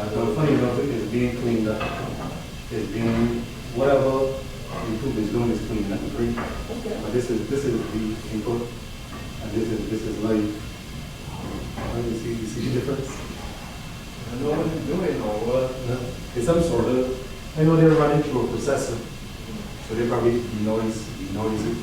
But funny enough, it's being cleaned up. It's being, whatever the group is doing is cleaning up the creek. But this is the input, and this is live. You see the difference? I know what you're doing or what? It's some sort of, I know they're running through a processor, so they probably denoise it.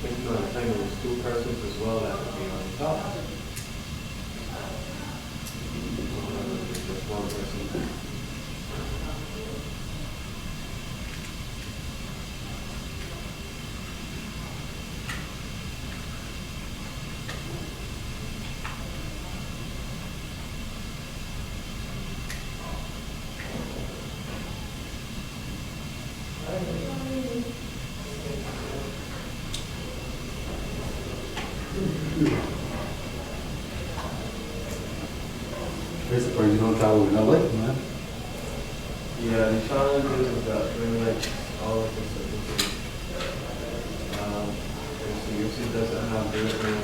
Thinking on a time it was 2 persons as well that would be on top. Just 1 person. Very surprised you don't travel with no light, man. Yeah, the challenge is that really like all of this UC doesn't have built-in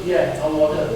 Yeah, I'll water.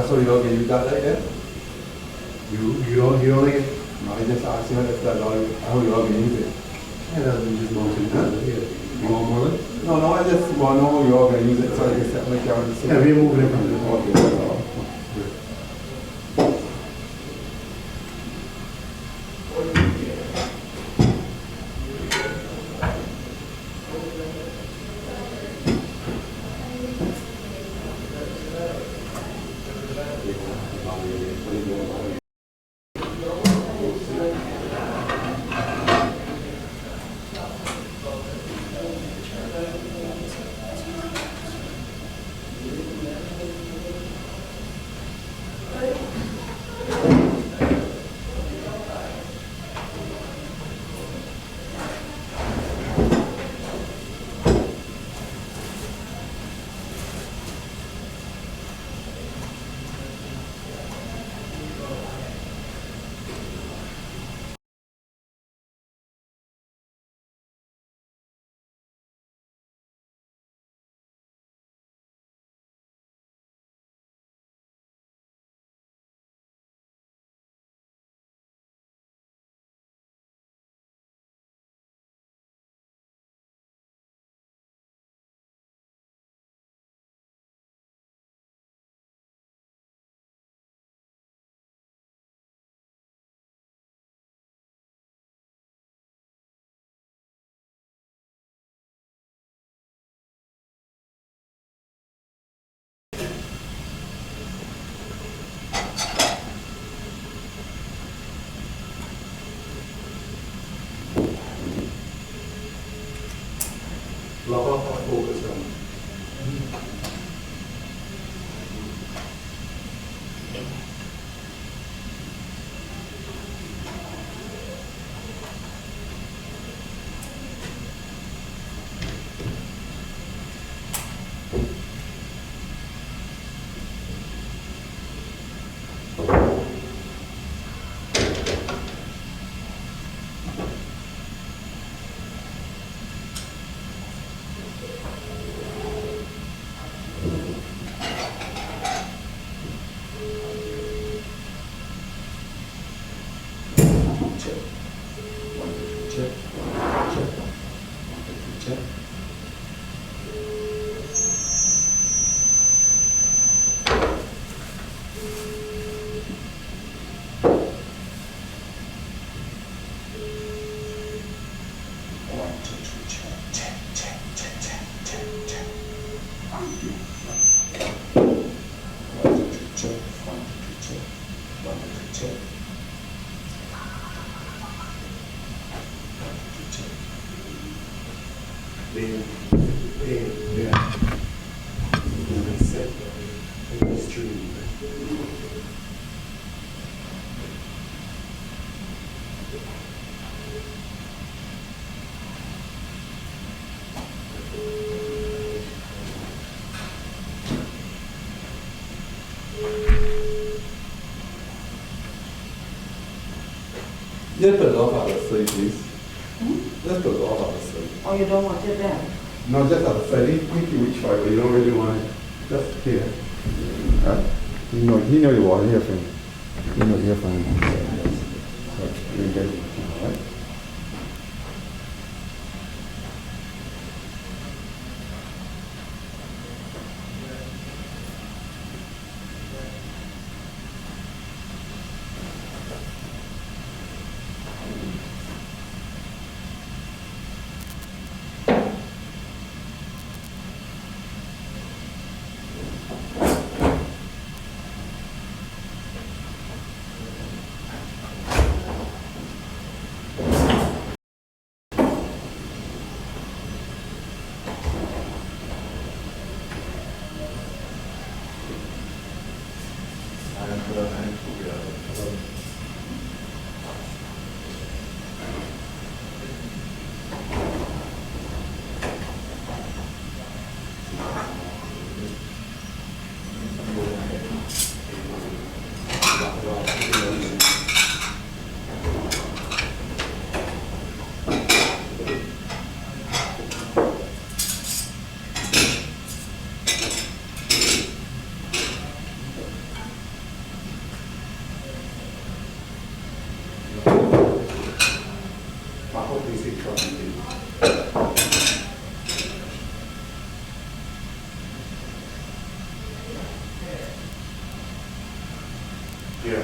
So you got that yet? You don't like it? No, I just asked you if that's all how you all use it. Yeah, that's just motion. You want more of it? No, I just want to know how you all gonna use it so I can set my camera to see. Yeah, we're moving it from the Okay, that's all. เราก็โฟกัสon Just put it off out of the sleeve, please. Just put it off out of the sleeve. Oh, you don't want it there? No, just out of the sleeve. You can reach for it, but you don't really want it. Just here. He know you want to hear from him. He know hear from him. So, you get it. All right? Yeah.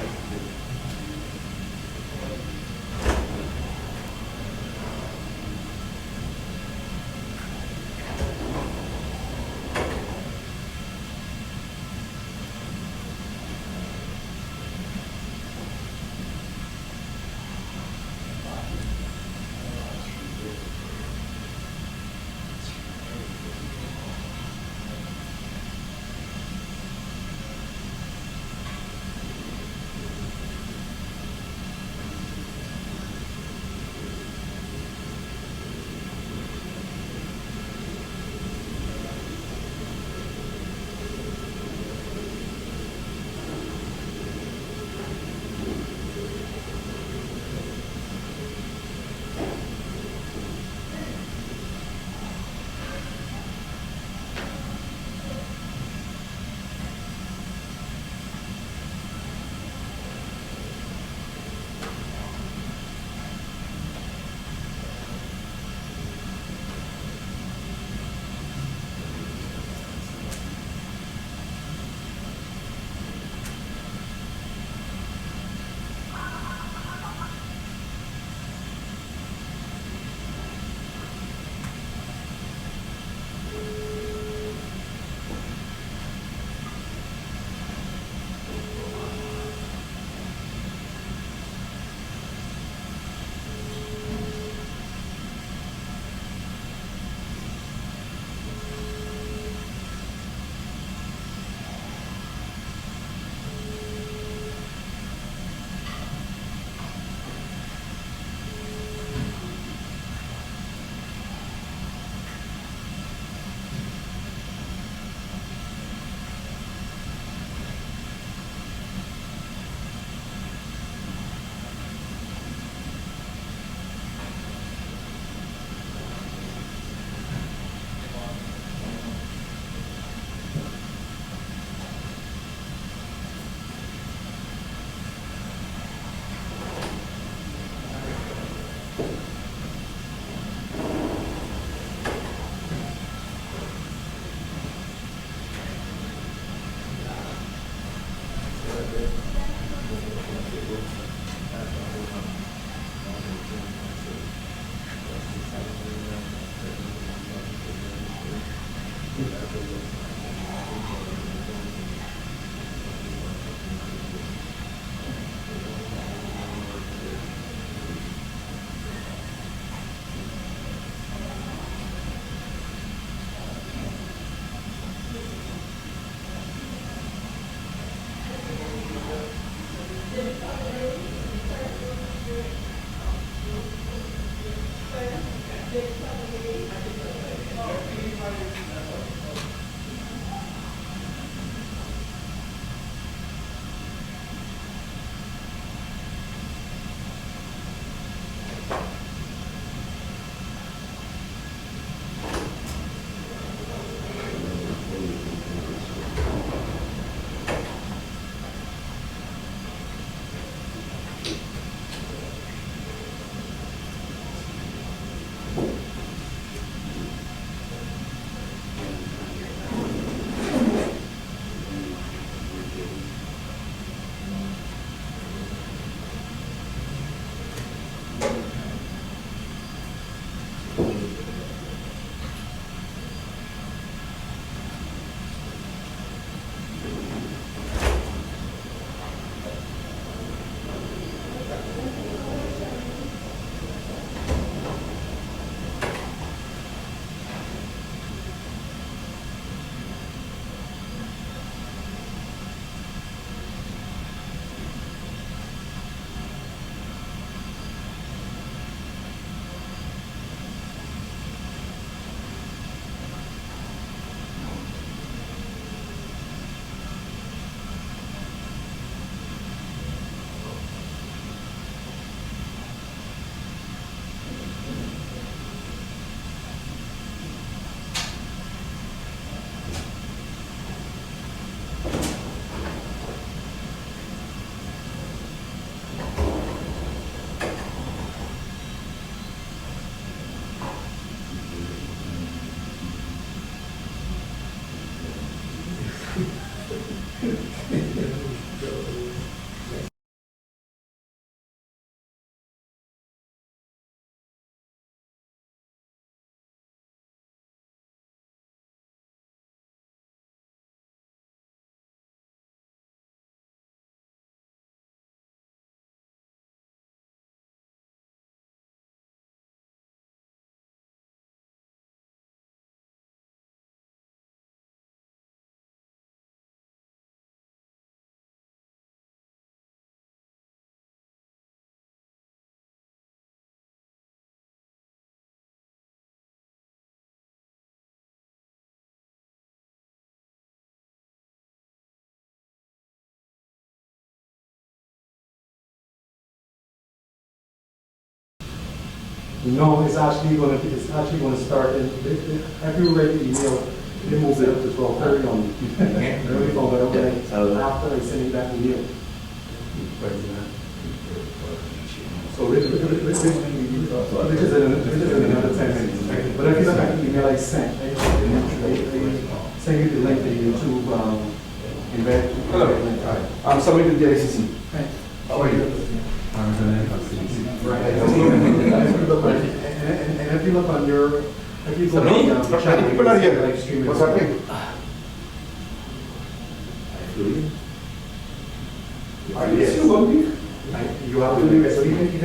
No, it's actually gonna start in, have you read the email? It moves it up to 12:30 on me. I really found out okay. After I send it back to you. So which is another 10 minutes. But if you look at the email I sent, I sent you the link to YouTube embed. Hello. I'm submitting to the ICC. How are you? Right. And if you look on your, if you go down the channel, People are here. live stream. What's happening? Yes. You have to do it. So even if you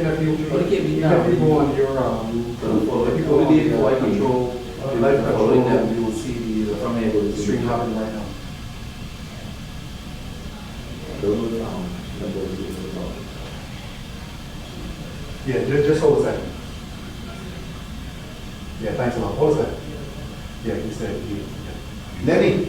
go on your, if you go on your live control, you will see the stream happening right now. Yeah, just hold a second. Yeah, thanks a lot. Hold a second. Yeah, you said you. Lenny.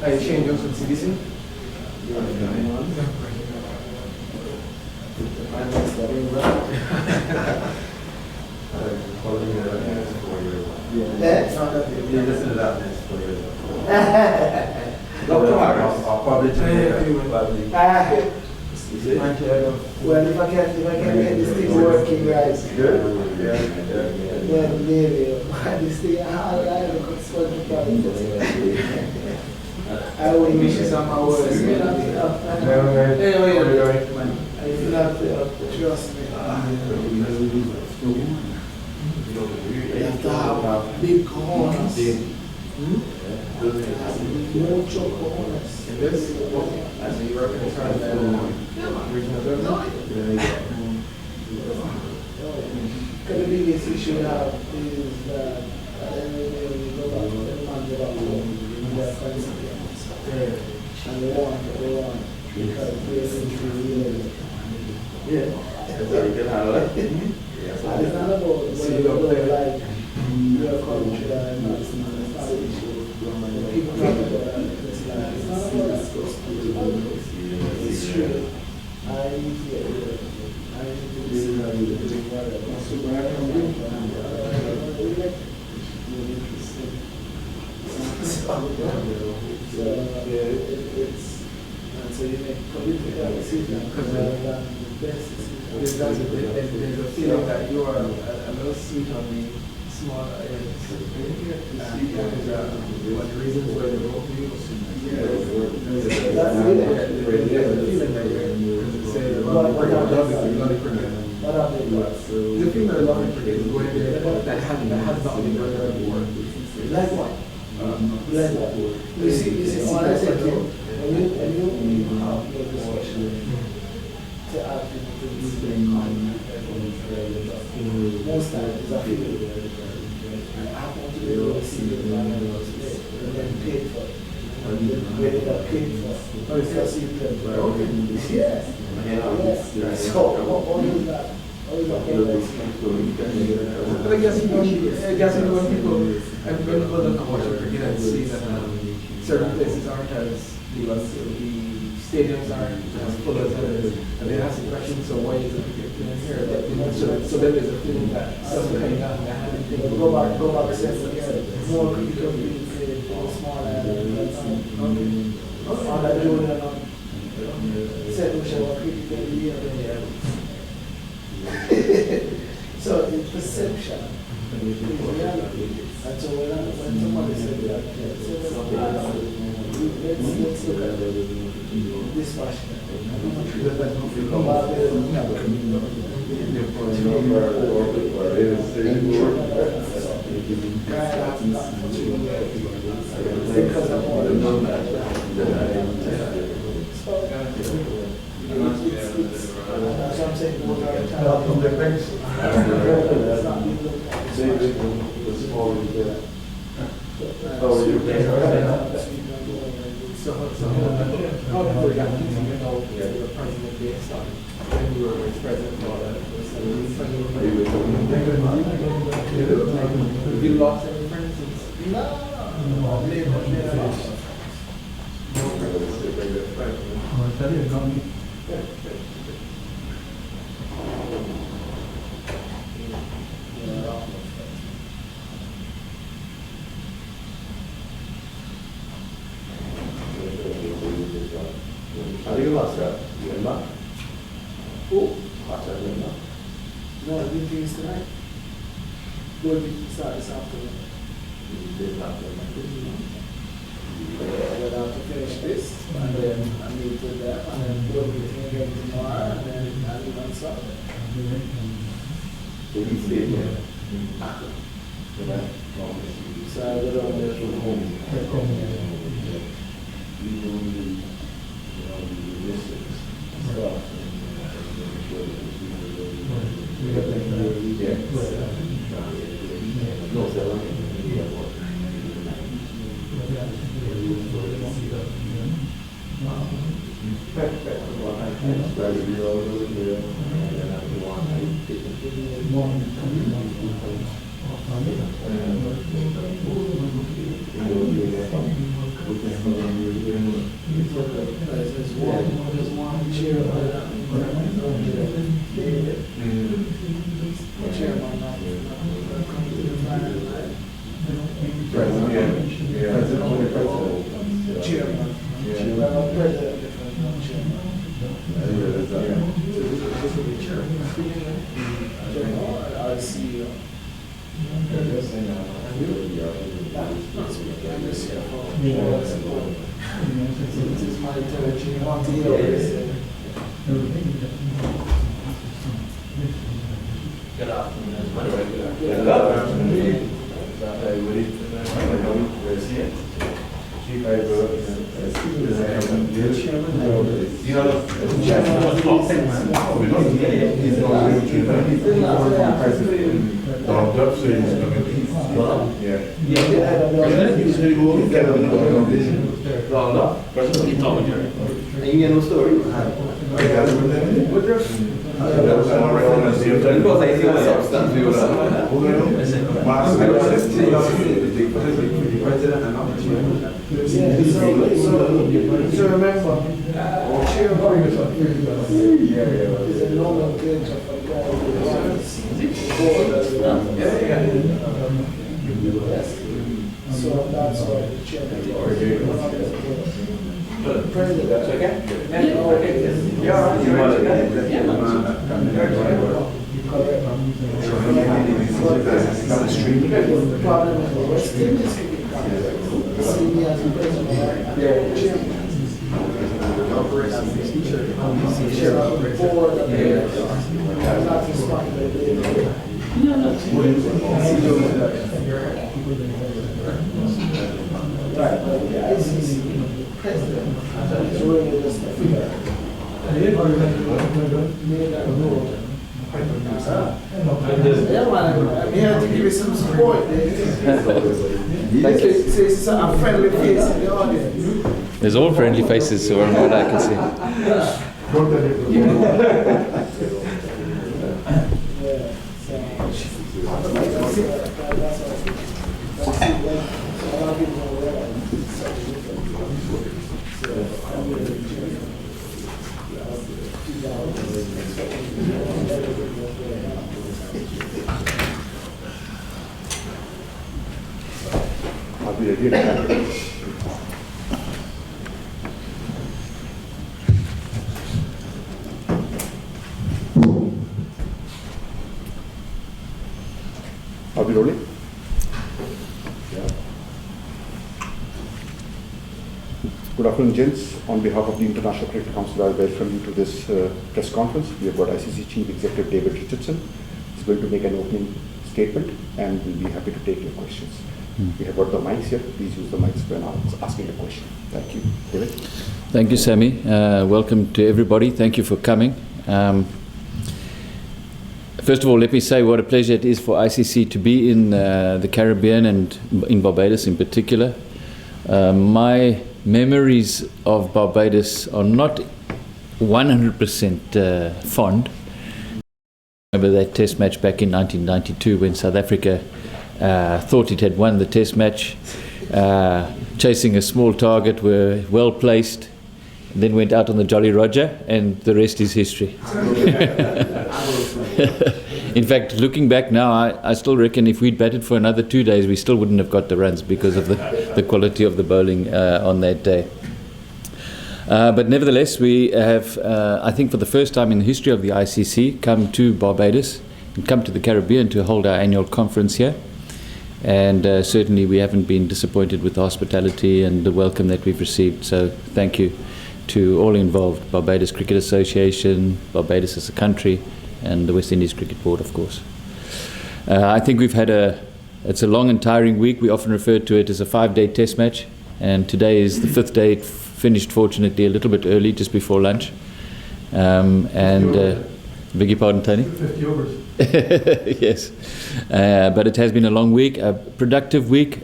I change your citizen. I'll probably Well, if I can get this thing working right, then maybe this thing, I look at SpongeBob. I will wish you some hours. Anyway, I feel like trust me. You have to have big corners. Mucho corners. The biggest issue we have is that when we go back to the fans about home, we are constantly and they want because we're really yeah. And it's not about when you go like your culture and people talk about that. It's not about that. It's true. I need to get rid of it. I need to do whatever. really interesting. So you make political decisions rather than the best decision. There's a feeling that you are a little sweet on the small ends. One of the reasons why they wrote you. That's the feeling that you're what are they? The feeling that love is going there that has not been going there before. Like what? Like what? You see, what I said to you, when you have your discussion to ask people to display most times it's a feeling. I want to be able to see the man and then paid for it. And then when they got paid for it, or if you see them. Okay. Yes. So, what is that? I guess when people look at what you forget and see that certain places aren't as the stadiums aren't as full as others, and they ask the question, so why is it particular here? So then there's a feeling that something kind of thing. Go back to sense again. More critical being played small and on that Jordan on St. Lucia or critical being. So it's perception is reality. And so when somebody said that, let's look at this fashion. Because of all the that's what I'm saying. Have you lost any friends? No. How do you lost that? You went back? Who? Watch that went back. No, I didn't finish tonight. We'll be start this afternoon. You did not go back. We'll have to finish this, and then I meet with them, and then we'll be again tomorrow, and then I'll leave on Saturday. Did you stay here? So I go down there from home. So remember, chair is a normal picture for the guy who wants Yes. So that's why the chairman. President. The problem in the West Indies, see me as the president, chairman. Chair of the board of the not responsible. Right, but the ICC president is really just a figure. Made that rule. Yeah, man, I'm here to give you some support. It's a friendly face in the audience. There's all friendly faces from what I can see. Are we rolling? Good afternoon, gents. On behalf of the International Cricket Council, I welcome you to this press conference. We have got ICC Chief Executive David Richardson. He's going to make an opening statement and we'll be happy to take your questions. We have got the mics here. Please use the mics when asking a question. Thank you. David? Thank you, Sammy. Welcome to everybody. Thank you for coming. First of all, let me say what a pleasure it is for ICC to be in the Caribbean and in Barbados in particular. My memories of Barbados are not 100% fond. I remember that test match back in 1992 when South Africa thought it had won the test match, chasing a small target, were well placed, then went out on the Jolly Roger, and the rest is history. In fact, looking back now, I still reckon if we'd batted for another 2 days, we still wouldn't have got the runs because of the quality of the bowling on that day. But nevertheless, we have, I think for the first time in the history of the ICC, come to Barbados and come to the Caribbean to hold our annual conference here. And certainly we haven't been disappointed with the hospitality and the welcome that we've received. So thank you to all involved, Barbados Cricket Association, Barbados as a country, and the West Indies Cricket Board, of course. I think we've had it's a long and tiring week. We often refer to it as a 5-day test match, and today is the 5th day. It finished fortunately a little bit early, just before lunch. Beg your pardon, Tony? 50 overs. Yes, but it has been a long week, a productive week.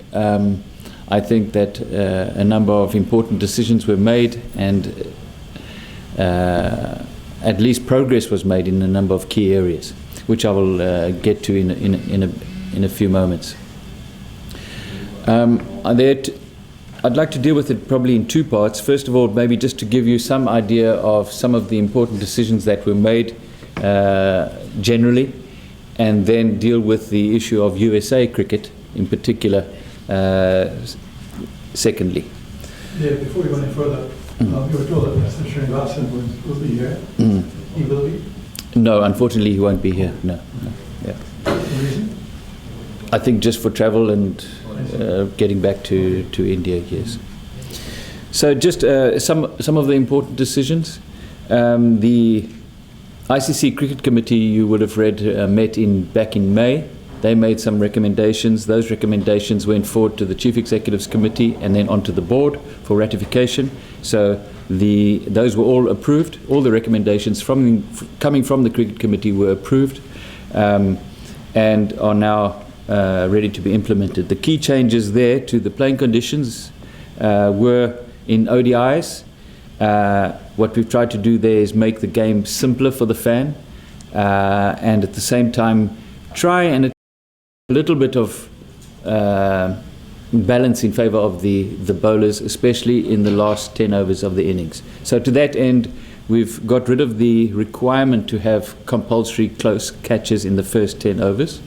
I think that a number of important decisions were made, and at least progress was made in a number of key areas, which I will get to in a few moments. I'd like to deal with it probably in 2 parts. First of all, maybe just to give you some idea of some of the important decisions that were made generally, and then deal with the issue of USA cricket in particular secondly. Yeah, before we go any further, you were told that Mr. Srinivasan will be here. He will be? No, unfortunately he won't be here. No. Yeah. The reason? I think just for travel and getting back to India, yes. So just some of the important decisions. The ICC Cricket Committee, you would have read, met back in May. They made some recommendations. Those recommendations went forward to the Chief Executives Committee and then onto the board for ratification. So those were all approved. All the recommendations coming from the Cricket Committee were approved and are now ready to be implemented. The key changes there to the playing conditions were in ODIs. What we've tried to do there is make the game simpler for the fan and at the same time try and a little bit of balance in favour of the bowlers, especially in the last 10 overs of the innings. So to that end, we've got rid of the requirement to have compulsory close catches in the first 10 overs.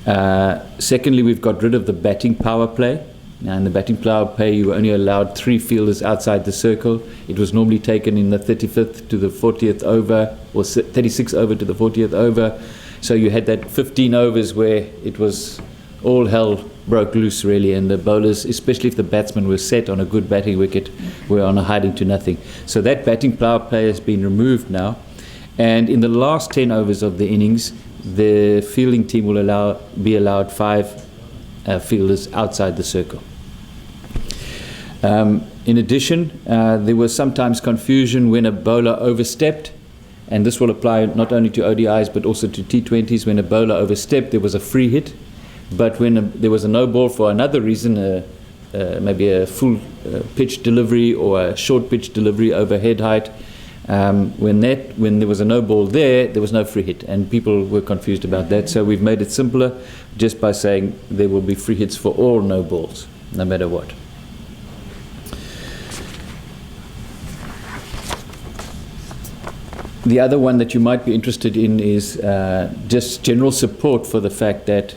Secondly, we've got rid of the batting power play. Now, in the batting power play, you were only allowed 3 fielders outside the circle. It was normally taken in the 35th to the 40th over, or 36th over to the 40th over. So you had that 15 overs where it was all hell broke loose, really, and the bowlers, especially if the batsmen were set on a good batting wicket, were on a hiding to nothing. So that batting power play has been removed now. And in the last 10 overs of the innings, the fielding team will be allowed 5 fielders outside the circle. In addition, there was sometimes confusion when a bowler overstepped, and this will apply not only to ODIs but also to T20s. When a bowler overstepped, there was a free hit, but when there was a no ball for another reason, maybe a full pitch delivery or a short pitch delivery over head height, when there was a no ball there was no free hit, and people were confused about that. So we've made it simpler just by saying there will be free hits for all no balls, no matter what. The other one that you might be interested in is just general support for the fact that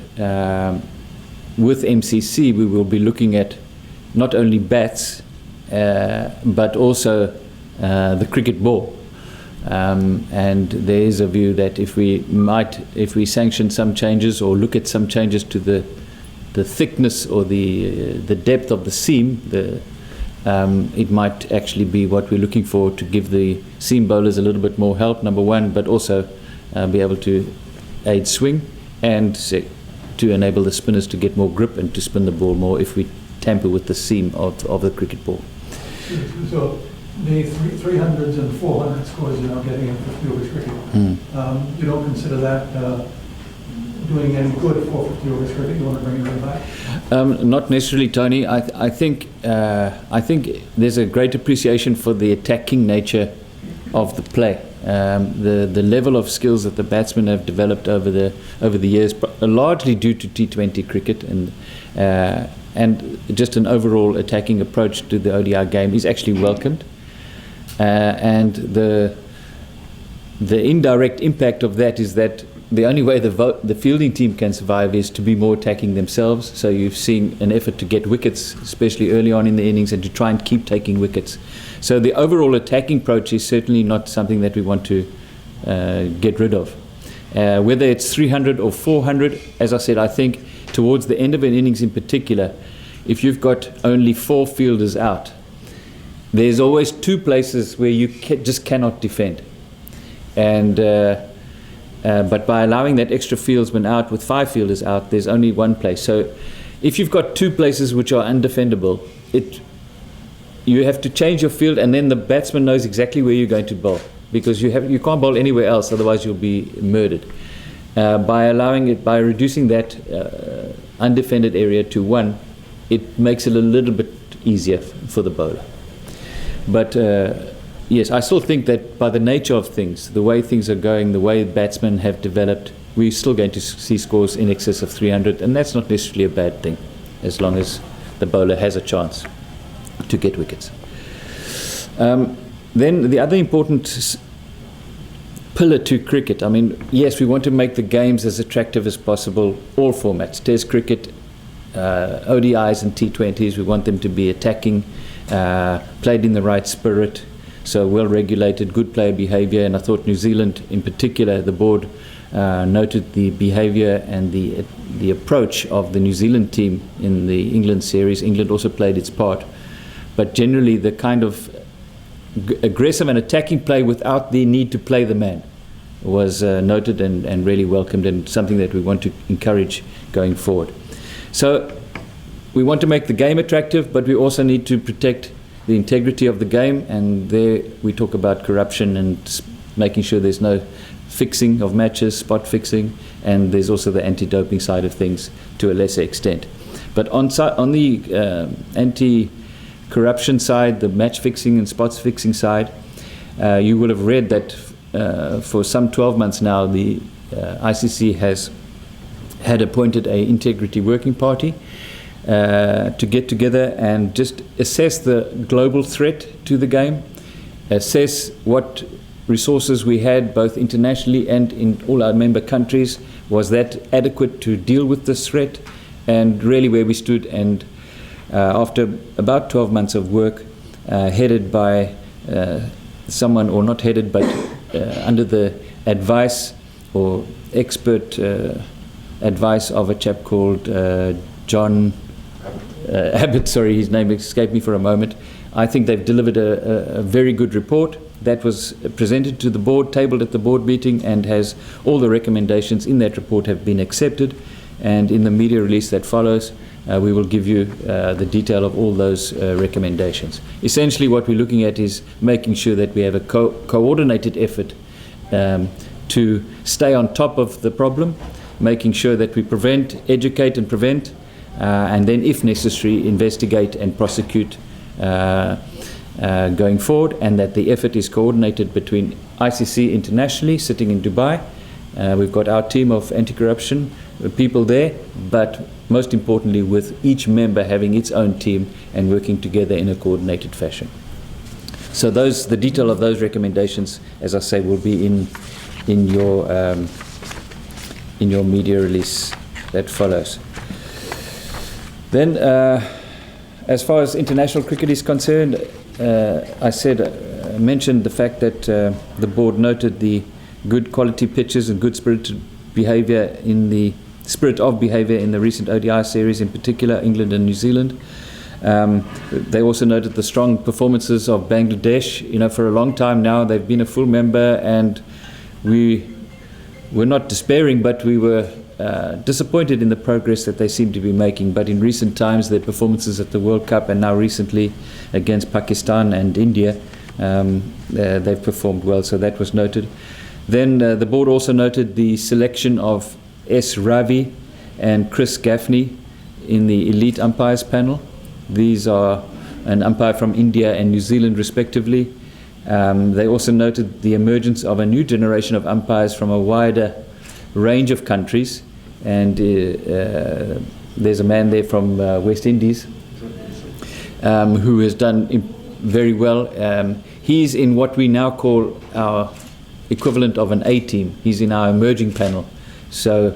with MCC we will be looking at not only bats but also the cricket ball. And there is a view that if we sanction some changes or look at some changes to the thickness or the depth of the seam, it might actually be what we're looking for to give the seam bowlers a little bit more help, number one, but also be able to aid swing and to enable the spinners to get more grip and to spin the ball more if we tamper with the seam of the cricket ball. So the 300s and 400 scores you're now getting in 50 overs cricket, you don't consider that doing any good for 50 overs cricket? You want to bring it back? Not necessarily, Tony. I think there's a great appreciation for the attacking nature of the play. The level of skills that the batsmen have developed over the years, largely due to T20 cricket and just an overall attacking approach to the ODI game, is actually welcomed. And the indirect impact of that is that the only way the fielding team can survive is to be more attacking themselves. So you've seen an effort to get wickets, especially early on in the innings, and to try and keep taking wickets. So the overall attacking approach is certainly not something that we want to get rid of. Whether it's 300 or 400, as I said, I think towards the end of an innings in particular, if you've got only 4 fielders out, there's always 2 places where you just cannot defend. And but by allowing that extra fieldsman out with 5 fielders out, there's only 1 place. So if you've got 2 places which are undefendable, you have to change your field, and then the batsman knows exactly where you're going to bowl, because you can't bowl anywhere else, otherwise you'll be murdered. By reducing that undefended area to 1, it makes it a little bit easier for the bowler. But yes, I still think that by the nature of things, the way things are going, the way batsmen have developed, we're still going to see scores in excess of 300, and that's not necessarily a bad thing, as long as the bowler has a chance to get wickets. Then the other important pillar to cricket, I mean, yes, we want to make the games as attractive as possible, all formats, Test cricket, ODIs and T20s, we want them to be attacking, played in the right spirit, so well regulated, good player behaviour. And I thought New Zealand in particular, the board noted the behaviour and the approach of the New Zealand team in the England series. England also played its part, but generally the kind of aggressive and attacking play without the need to play the man was noted and really welcomed, and something that we want to encourage going forward. So we want to make the game attractive, but we also need to protect the integrity of the game, and there we talk about corruption and making sure there's no fixing of matches, spot fixing, and there's also the anti-doping side of things to a lesser extent. But on the anti-corruption side, the match fixing and spots fixing side, you will have read that for some 12 months now, the ICC had appointed an integrity working party to get together and just assess the global threat to the game, assess what resources we had, both internationally and in all our member countries, was that adequate to deal with this threat, and really where we stood. And after about 12 months of work, headed by someone, or not headed, but under the advice or expert advice of a chap called John Abbott, sorry, his name escaped me for a moment. I think they've delivered a very good report that was presented to the board, tabled at the board meeting, and has all the recommendations in that report have been accepted. And in the media release that follows, we will give you the detail of all those recommendations. Essentially what we're looking at is making sure that we have a coordinated effort to stay on top of the problem, making sure that we prevent, educate and prevent, and then if necessary investigate and prosecute going forward, and that the effort is coordinated between ICC internationally, sitting in Dubai. We've got our team of anti-corruption people there, but most importantly with each member having its own team and working together in a coordinated fashion. So the detail of those recommendations, as I say, will be in your media release that follows. Then, as far as international cricket is concerned, I mentioned the fact that the board noted the good quality pitches and good spirit of behaviour in the recent ODI series, in particular England and New Zealand. They also noted the strong performances of Bangladesh. You know, for a long time now they've been a full member, and we were not despairing, but we were disappointed in the progress that they seem to be making. But in recent times, their performances at the World Cup and now recently against Pakistan and India, they've performed well, so that was noted. Then the board also noted the selection of S. Ravi and Chris Gaffney in the elite umpires panel. These are an umpire from India and New Zealand respectively. They also noted the emergence of a new generation of umpires from a wider range of countries, and there's a man there from West Indies who has done very well. He's in what we now call our equivalent of an A team. He's in our emerging panel. So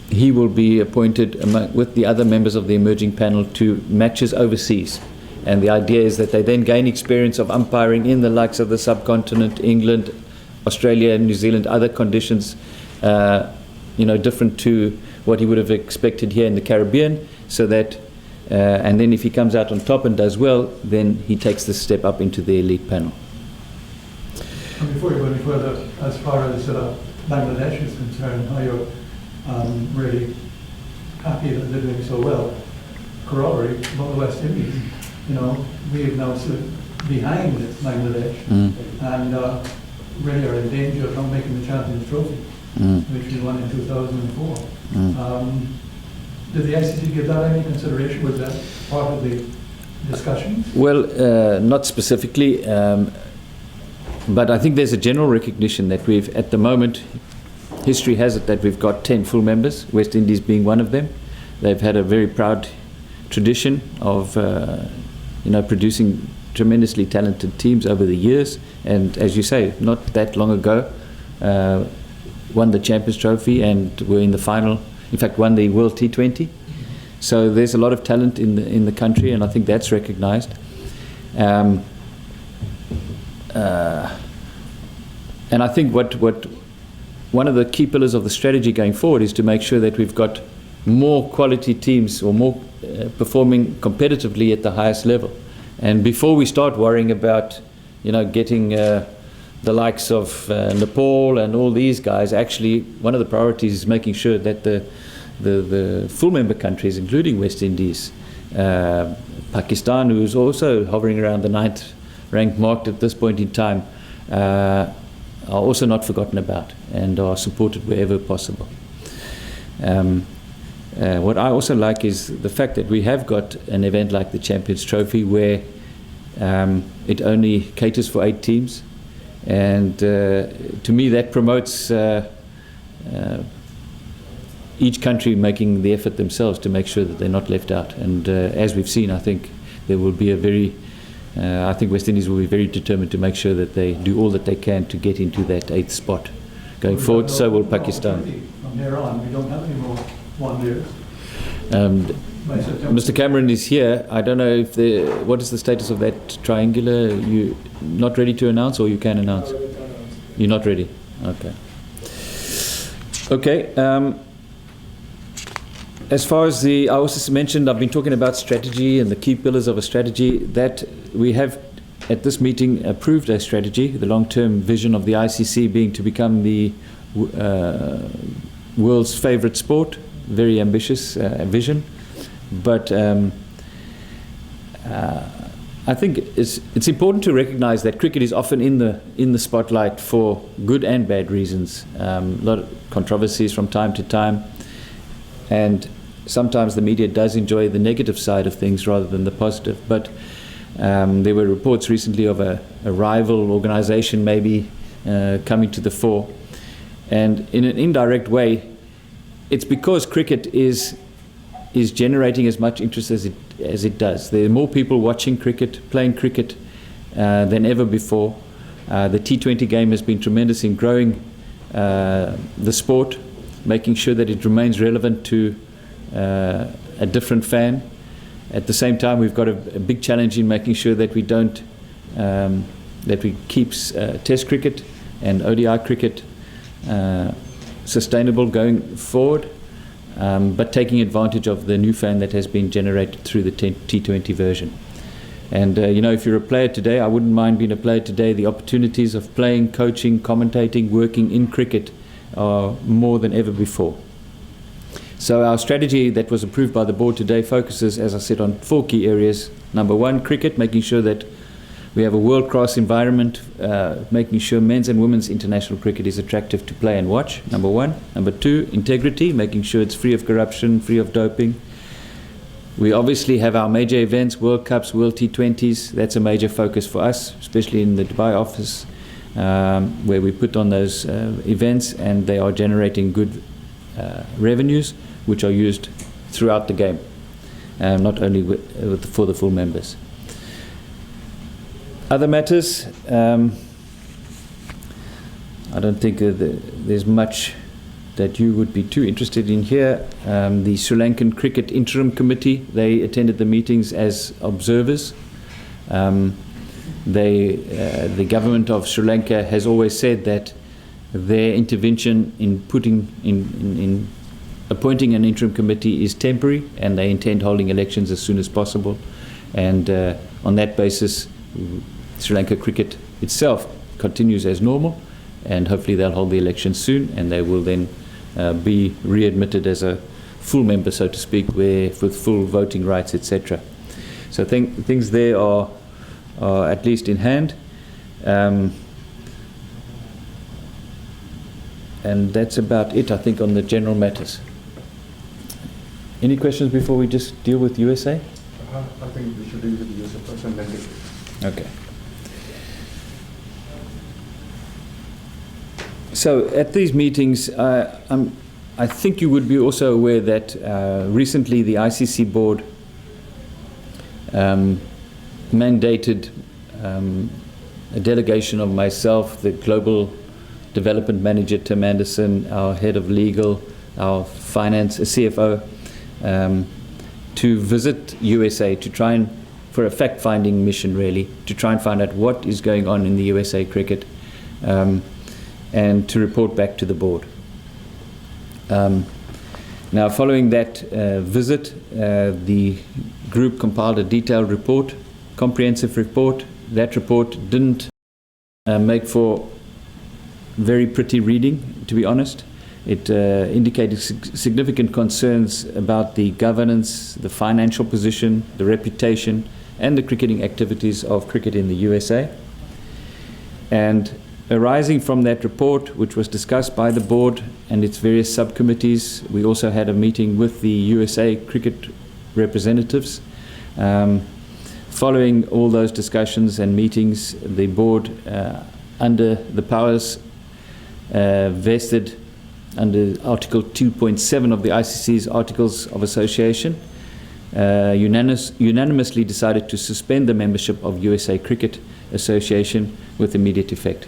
he will be appointed with the other members of the emerging panel to matches overseas. And the idea is that they then gain experience of umpiring in the likes of the subcontinent, England, Australia, New Zealand, other conditions, different to what he would have expected here in the Caribbean, so that, and then if he comes out on top and does well, then he takes the step up into the elite panel. And before you go any further, as far as Bangladesh is concerned, how you're really happy that they're doing so well. Corollary about the West Indies, we have now slipped behind Bangladesh and really are in danger of not making the Champions Trophy, which we won in 2004. Did the ICC give that any consideration? Was that part of the discussions? Well, not specifically, but I think there's a general recognition that we've, at the moment, history has it that we've got 10 full members, West Indies being one of them. They've had a very proud tradition of producing tremendously talented teams over the years, and as you say, not that long ago, won the Champions Trophy and were in the final. In fact, won the World T20. So there's a lot of talent in the country, and I think that's recognised. And I think what one of the key pillars of the strategy going forward is to make sure that we've got more quality teams, or more performing competitively at the highest level. And before we start worrying about, getting the likes of Nepal and all these guys, actually one of the priorities is making sure that the full member countries, including West Indies, Pakistan, who is also hovering around the 9th ranked mark at this point in time, are also not forgotten about and are supported wherever possible. What I also like is the fact that we have got an event like the Champions Trophy where it only caters for 8 teams, and to me that promotes each country making the effort themselves to make sure that they're not left out. And as we've seen, I think there will be a very I think West Indies will be very determined to make sure that they do all that they can to get into that 8th spot going forward. So will Pakistan. From there on, we don't have any more one-days. By September. Mr. Cameron is here. I don't know if what is the status of that triangular? You not ready to announce, or you can announce? You're not ready. Okay. Okay. As far as I also mentioned, I've been talking about strategy and the key pillars of a strategy. That we have at this meeting approved a strategy, the long-term vision of the ICC being to become the world's favourite sport. Very ambitious vision, but I think it's important to recognise that cricket is often in the spotlight for good and bad reasons. A lot of controversies from time to time, and sometimes the media does enjoy the negative side of things rather than the positive. But there were reports recently of a rival organisation maybe coming to the fore, and in an indirect way, it's because cricket is generating as much interest as it does. There are more people watching cricket, playing cricket than ever before. The T20 game has been tremendous in growing the sport, making sure that it remains relevant to a different fan. At the same time, we've got a big challenge in making sure that we don't that we keep Test cricket and ODI cricket sustainable going forward, but taking advantage of the new fan that has been generated through the T20 version. And if you're a player today, I wouldn't mind being a player today. The opportunities of playing, coaching, commentating, working in cricket are more than ever before. So our strategy that was approved by the board today focuses, as I said, on 4 key areas. Number 1, cricket, making sure that we have a world-class environment, making sure men's and women's international cricket is attractive to play and watch, number 1. Number 2, integrity, making sure it's free of corruption, free of doping. We obviously have our major events, World Cups, World T20s. That's a major focus for us, especially in the Dubai office, where we put on those events, and they are generating good revenues, which are used throughout the game, not only for the full members. Other matters, I don't think there's much that you would be too interested in here. The Sri Lankan Cricket Interim Committee, they attended the meetings as observers. The government of Sri Lanka has always said that their intervention in appointing an interim committee is temporary, and they intend holding elections as soon as possible. And on that basis, Sri Lanka cricket itself continues as normal, and hopefully they'll hold the elections soon, and they will then be readmitted as a full member, so to speak, with full voting rights, etc. So things there are at least in hand. And that's about it, I think, on the general matters. Any questions before we just deal with USA? I think we should deal with the USA first and then take it. Okay. So at these meetings, I think you would be also aware that recently the ICC board mandated a delegation of myself, the global development manager Tim Anderson, our head of legal, our finance, CFO, to visit USA to try and, for a fact-finding mission really, to try and find out what is going on in the USA cricket, and to report back to the board. Now, following that visit, the group compiled a detailed report, comprehensive report. That report didn't make for very pretty reading, to be honest. It indicated significant concerns about the governance, the financial position, the reputation, and the cricketing activities of cricket in the USA. And arising from that report, which was discussed by the board and its various subcommittees, we also had a meeting with the USA cricket representatives. Following all those discussions and meetings, the board, under the powers vested under Article 2.7 of the ICC's Articles of Association, unanimously decided to suspend the membership of USA Cricket Association with immediate effect.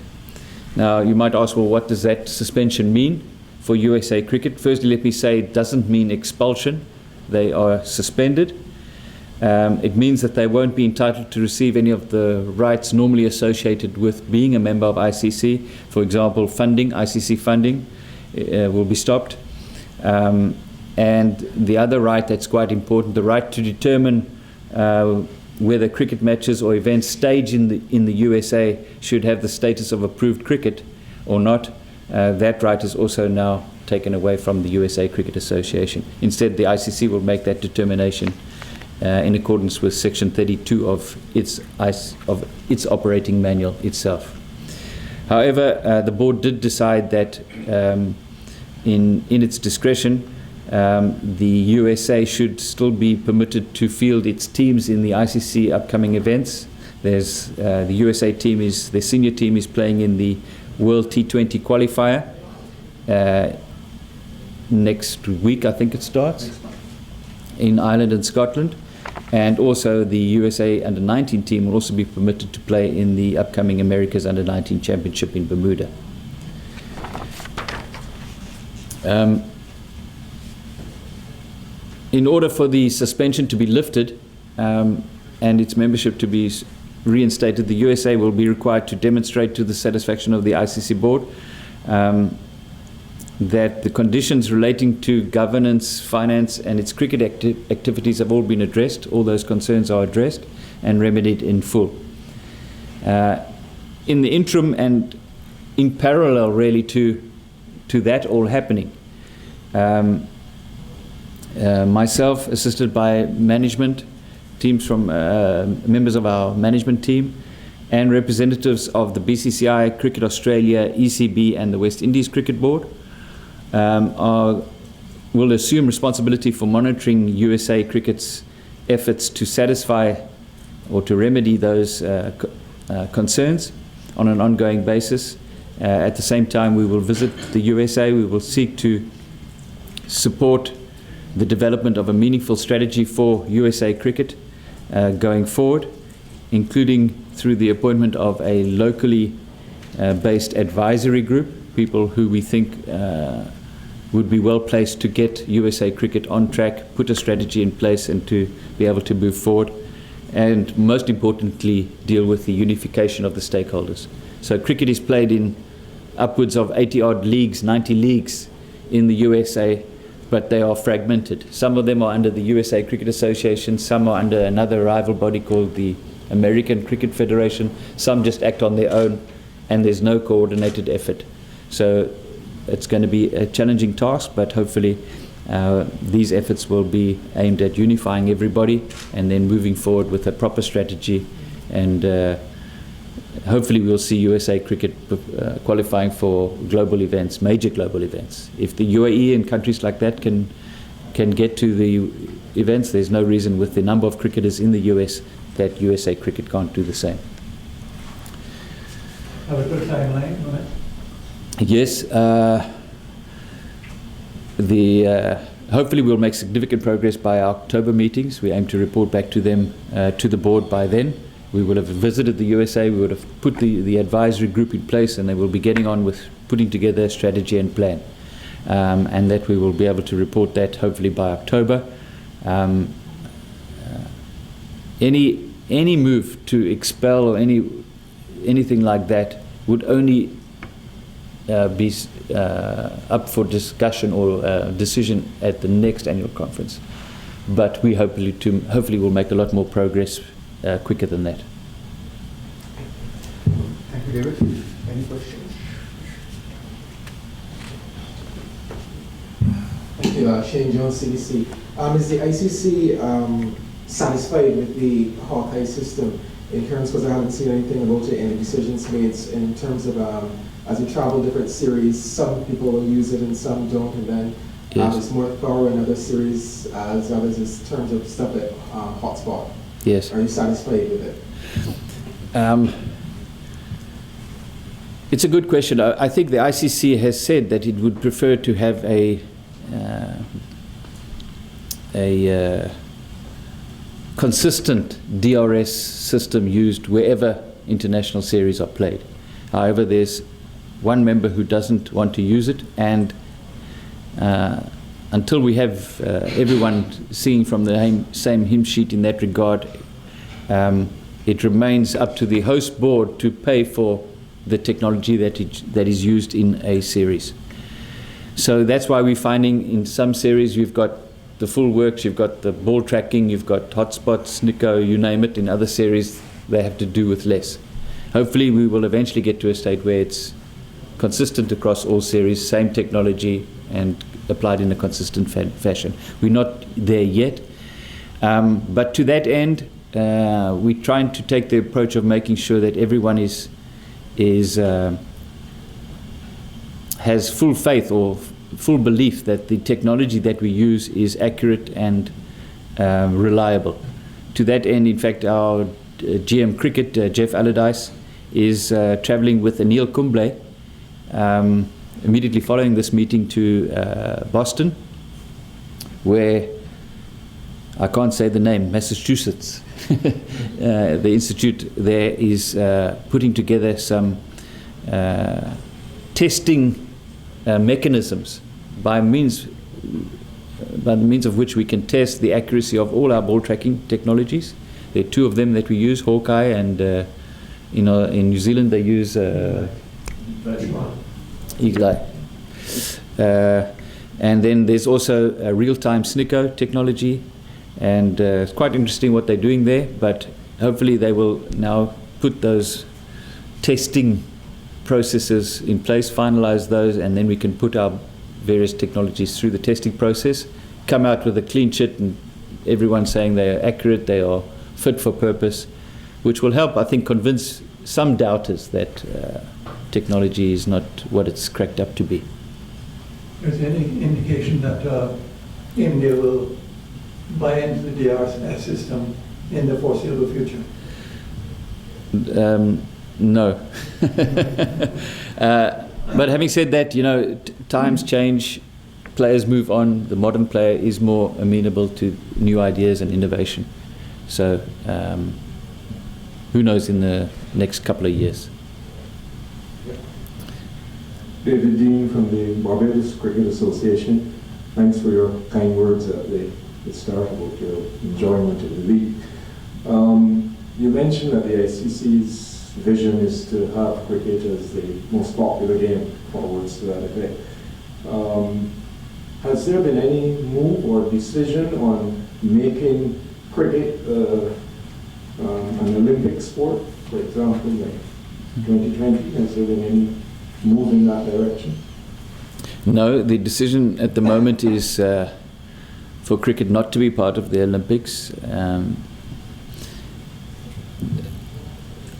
Now, you might ask, well, what does that suspension mean for USA Cricket? Firstly, let me say it doesn't mean expulsion. They are suspended. It means that they won't be entitled to receive any of the rights normally associated with being a member of ICC. For example, funding, ICC funding will be stopped. And the other right that's quite important, the right to determine whether cricket matches or events staged in the USA should have the status of approved cricket or not, that right is also now taken away from the USA Cricket Association. Instead, the ICC will make that determination in accordance with Section 32 of its operating manual itself. However, the board did decide that in its discretion, the USA should still be permitted to field its teams in the ICC upcoming events. There's the USA team the senior team is playing in the World T20 qualifier next week, I think it starts, in Ireland and Scotland. And also the USA Under-19 team will also be permitted to play in the upcoming America's Under-19 Championship in Bermuda. In order for the suspension to be lifted and its membership to be reinstated, the USA will be required to demonstrate to the satisfaction of the ICC board that the conditions relating to governance, finance, and its cricket activities have all been addressed. All those concerns are addressed and remedied in full. In the interim and in parallel, really, to that all happening, myself, assisted by management, teams from members of our management team, and representatives of the BCCI, Cricket Australia, ECB, and the West Indies Cricket Board, will assume responsibility for monitoring USA Cricket's efforts to satisfy or to remedy those concerns on an ongoing basis. At the same time, we will visit the USA. We will seek to support the development of a meaningful strategy for USA Cricket going forward, including through the appointment of a locally based advisory group, people who we think would be well placed to get USA Cricket on track, put a strategy in place, and to be able to move forward, and most importantly, deal with the unification of the stakeholders. So cricket is played in upwards of 80-odd leagues, 90 leagues in the USA, but they are fragmented. Some of them are under the USA Cricket Association, some are under another rival body called the American Cricket Federation, some just act on their own, and there's no coordinated effort. So it's going to be a challenging task, but hopefully these efforts will be aimed at unifying everybody and then moving forward with a proper strategy, and hopefully we'll see USA Cricket qualifying for global events, major global events. If the UAE and countries like that can get to the events, there's no reason with the number of cricketers in the US that USA Cricket can't do the same. Have a good timeline on it? Yes, hopefully we'll make significant progress by our October meetings. We aim to report back to them, to the board by then. We would have visited the USA, we would have put the advisory group in place, and they will be getting on with putting together a strategy and plan. And that we will be able to report that hopefully by October. Any move to expel or anything like that would only be up for discussion or decision at the next annual conference. But we hopefully will make a lot more progress quicker than that. Thank you, David. Any questions? Thank you, Shane Jones, CBC. Is the ICC satisfied with the Hawkeye system in terms, because I haven't seen anything about it, any decisions made in terms of as you travel different series, some people will use it and some don't, and then it's more thorough in other series as others in terms of stuff at hotspot. Yes. Are you satisfied with it? It's a good question. I think the ICC has said that it would prefer to have consistent DRS system used wherever international series are played. However, there's one member who doesn't want to use it, and until we have everyone singing from the same hymn sheet in that regard, it remains up to the host board to pay for the technology that is used in a series. So that's why we're finding in some series you've got the full works, you've got the ball tracking, you've got hotspots, SNCO, you name it. In other series they have to do with less. Hopefully we will eventually get to a state where it's consistent across all series, same technology, and applied in a consistent fashion. We're not there yet, but to that end, we're trying to take the approach of making sure that everyone has full faith or full belief that the technology that we use is accurate and reliable. To that end, in fact, our GM Cricket, Jeff Allardyce, is traveling with Anil Kumble immediately following this meeting to Boston, where I can't say the name, Massachusetts. The institute there is putting together some testing mechanisms by the means of which we can test the accuracy of all our ball tracking technologies. There are two of them that we use, Hawkeye, and in New Zealand they use Eagle Eye. And then there's also a real-time SNCO technology, and it's quite interesting what they're doing there, but hopefully they will now put those testing processes in place, finalize those, and then we can put our various technologies through the testing process, come out with a clean sheet, and everyone saying they are accurate, they are fit for purpose, which will help, I think, convince some doubters that technology is not what it's cracked up to be. Is there any indication that India will buy into the DRS system in the foreseeable future? No. But having said that, times change, players move on, the modern player is more amenable to new ideas and innovation. So who knows in the next couple of years. David Dean from the Barbados Cricket Association. Thanks for your kind words at the start about your enjoyment of the league. You mentioned that the ICC's vision is to have cricket as the most popular game, forwards to that effect. Has there been any move or decision on making cricket an Olympic sport, for example, like 2020? Has there been any move in that direction? No, the decision at the moment is for cricket not to be part of the Olympics.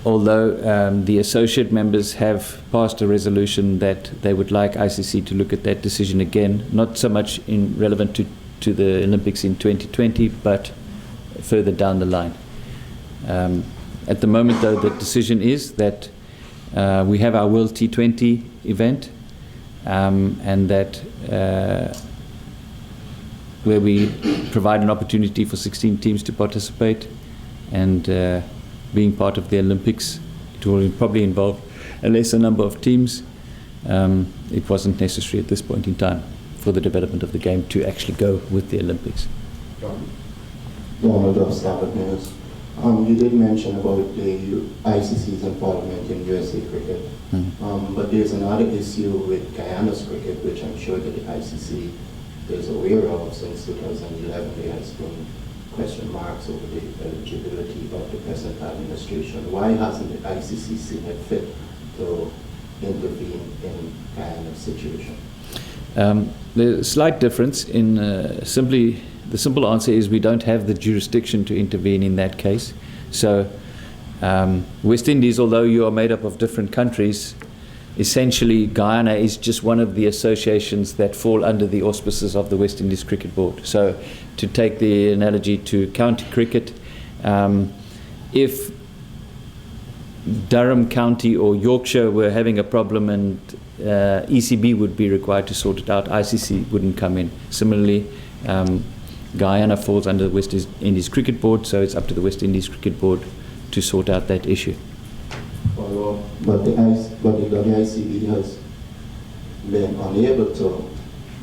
Although the associate members have passed a resolution that they would like ICC to look at that decision again, not so much relevant to the Olympics in 2020, but further down the line. At the moment, though, the decision is that we have our World T20 event, and that where we provide an opportunity for 16 teams to participate, and being part of the Olympics, it will probably involve a lesser number of teams. It wasn't necessary at this point in time for the development of the game to actually go with the Olympics. Donald of Standard News. You did mention about the ICC's involvement in USA cricket, but there's another issue with Guyana's cricket, which I'm sure that the ICC is aware of. Since 2011, there has been question marks over the eligibility of the present administration. Why hasn't the ICC seen it fit to intervene in Guyana's situation? There's a slight difference in the simple answer is we don't have the jurisdiction to intervene in that case. So West Indies, although you are made up of different countries, essentially Guyana is just one of the associations that fall under the auspices of the West Indies Cricket Board. So to take the analogy to county cricket, if Durham County or Yorkshire were having a problem and ECB would be required to sort it out, ICC wouldn't come in. Similarly, Guyana falls under the West Indies Cricket Board, so it's up to the West Indies Cricket Board to sort out that issue. But the WICB has been unable to,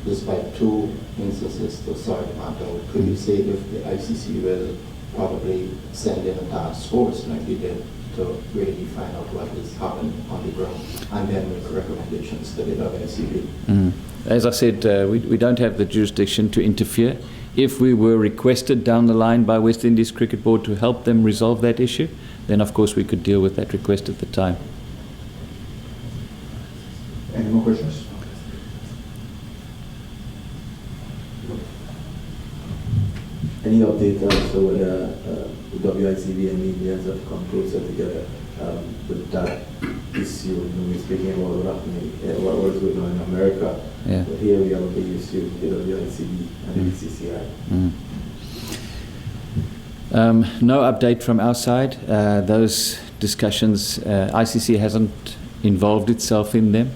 despite 2 instances, to sort the matter out. Could you say if the ICC will probably send in a task force like they did to really find out what is happening on the ground and then make recommendations to the WICB? As I said, we don't have the jurisdiction to interfere. If we were requested down the line by West Indies Cricket Board to help them resolve that issue, then of course we could deal with that request at the time. Any more questions? Any update as to whether the WICB and media have come closer together with that issue? You know, we're speaking about what was going on in America, Yeah. but here we have a big issue with the WICB and the BCCI. No update from our side. Those discussions, ICC hasn't involved itself in them.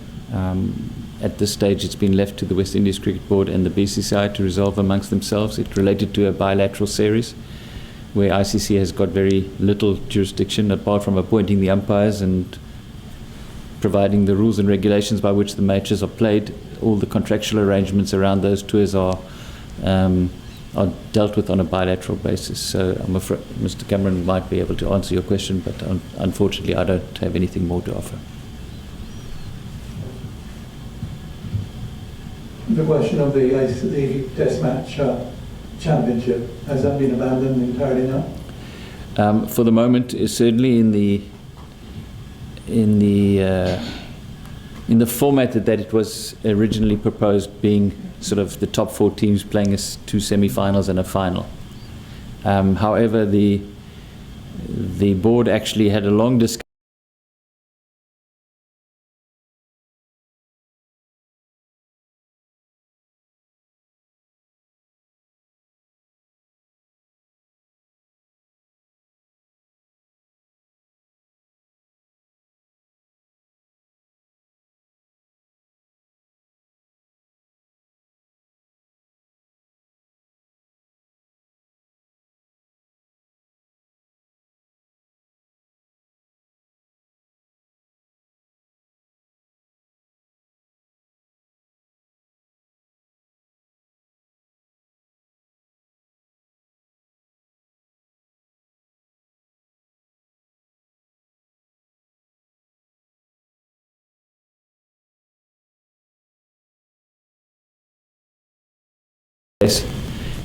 At this stage, it's been left to the West Indies Cricket Board and the BCCI to resolve amongst themselves. It related to a bilateral series where ICC has got very little jurisdiction apart from appointing the umpires and providing the rules and regulations by which the matches are played. All the contractual arrangements around those tours are dealt with on a bilateral basis. So I'm afraid Mr. Cameron might be able to answer your question, but unfortunately I don't have anything more to offer. The question of the ICC Test Match Championship, has that been abandoned entirely now? For the moment, certainly in the format that it was originally proposed, being sort of the top 4 teams playing as 2 semi-finals and a final. However, the board actually had a long discussion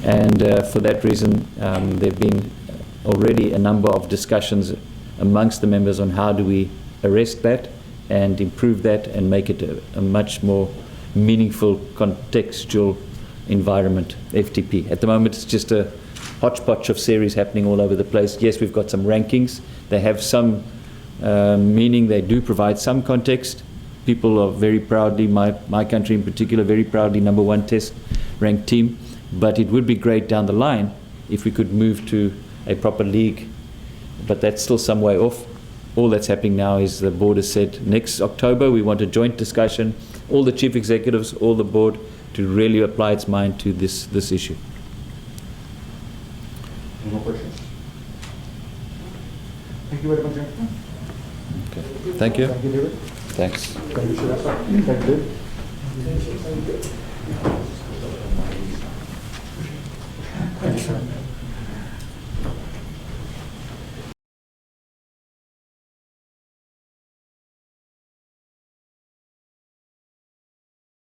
and for that reason there have been already a number of discussions amongst the members on how do we arrest that and improve that and make it a much more meaningful contextual environment, FTP. At the moment it's just a hodgepodge of series happening all over the place. Yes, we've got some rankings, they have some meaning, they do provide some context. People are very proudly, my country in particular, very proudly #1 test ranked team. But it would be great down the line if we could move to a proper league. But that's still some way off. All that's happening now is the board has said next October we want a joint discussion, all the chief executives, all the board, to really apply its mind to this issue. Any more questions? Thank you very much, gentlemen. Okay. Thank you. Thank you, David. Thanks. Thank you, Shirasa. Thank you. Thank you.